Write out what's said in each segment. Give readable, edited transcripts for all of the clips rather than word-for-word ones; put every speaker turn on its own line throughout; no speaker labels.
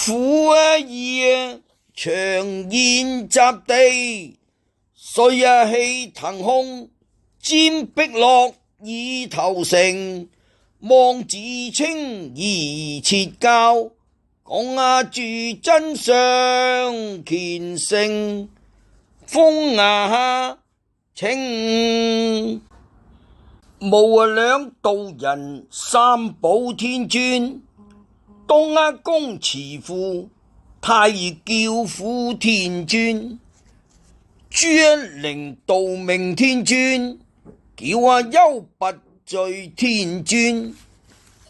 苦意長宴雜地，遂氣騰空，瞻碧落以投誠。望自稱而設教，講住真相虔誠。風清無兩道人三寶天尊，東宮慈父太乙教父天尊，朱靈道明天尊，叫優拔罪天尊，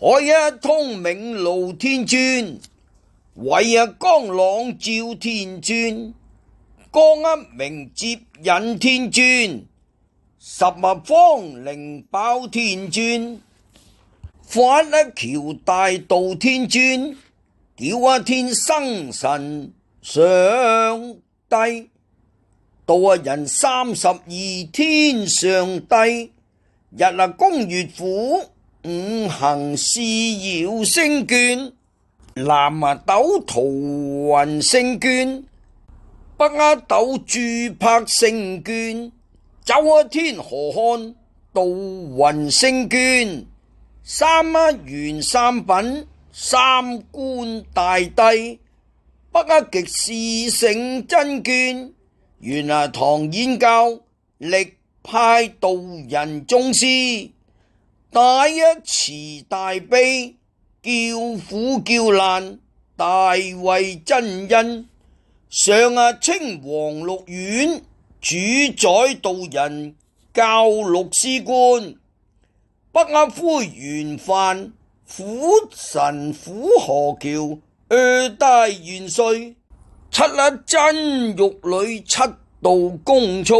海通明路天尊，慧光朗照天尊，光明接引天尊，十方靈寶天尊，法橋大道天尊，叫天生神上帝，度人32天上帝，日宮月府五行示耀星眷，南斗桃雲星眷，北斗朱柏星眷，周天河漢道雲星眷，三元三品三官大帝，北極士聖真眷，元唐演教力派道人宗師，大慈大悲叫苦叫難大慧真因，上清黃鹿苑主宰道人教六師官，北灰元梵虎神虎河橋大元帥，七真玉女七道公操，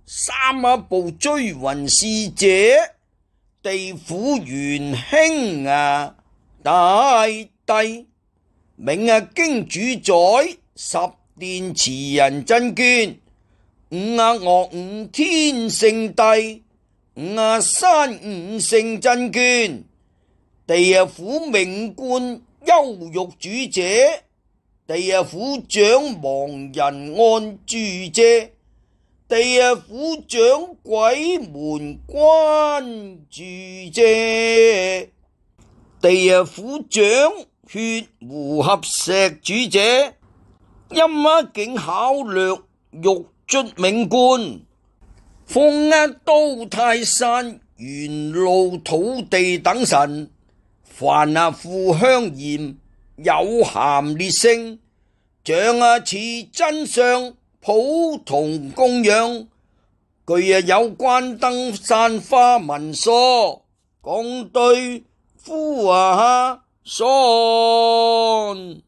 三部追魂使者，地府元興大帝，明經主宰十殿慈人真眷，五岳五天聖帝，五山五聖真眷，地府命官憂獄主者，地府掌亡人安住者，地府掌鬼門關住者，地府掌血湖合石主者，陰境考略獄卒命官，封都泰山元露土地等神，凡負香鹽有咸烈性，像似真相普同供養，具有關燈散花文所，共對夫son。